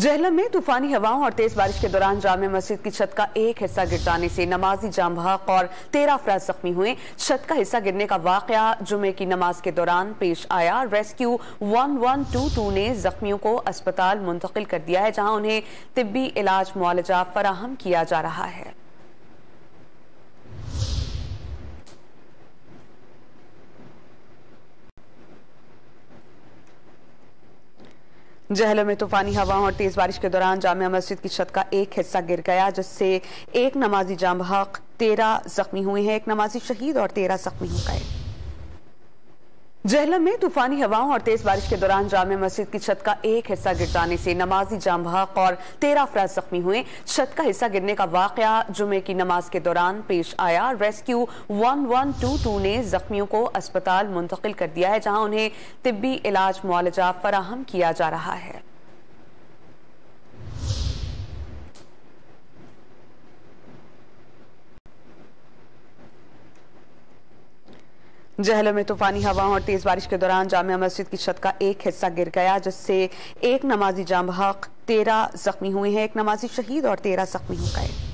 जहलम में तूफानी हवाओं और तेज बारिश के दौरान जामे मस्जिद की छत का एक हिस्सा गिर जाने से नमाजी जाम बहक और 13 अफराद जख्मी हुए। छत का हिस्सा गिरने का वाकया जुमे की नमाज के दौरान पेश आया। रेस्क्यू 1122 ने जख्मियों को अस्पताल मुंतकिल कर दिया है, जहां उन्हें तिब्बी इलाज मुआलजा फराहम किया जा रहा है। जहलम में तूफानी हवाओं और तेज बारिश के दौरान जामिया मस्जिद की छत का एक हिस्सा गिर गया, जिससे एक नमाजी जाम बहक, 13 जख्मी हुए हैं। एक नमाजी शहीद और 13 जख्मी हो गए। जहलम में तूफानी हवाओं और तेज बारिश के दौरान जामिया मस्जिद की छत का एक हिस्सा गिर जाने से नमाजी जाम बहक और 13 अफराद जख्मी हुए। छत का हिस्सा गिरने का वाकया जुमे की नमाज के दौरान पेश आया। रेस्क्यू 1122 ने जख्मियों को अस्पताल मुंतकिल कर दिया है, जहां उन्हें तिब्बी इलाज मुआलजा फराहम किया जा रहा है। जहलम में तूफानी हवाओं और तेज बारिश के दौरान जामिया मस्जिद की छत का एक हिस्सा गिर गया, जिससे एक नमाजी जाम बहक, 13 जख्मी हुए हैं। एक नमाजी शहीद और 13 जख्मी हो गए।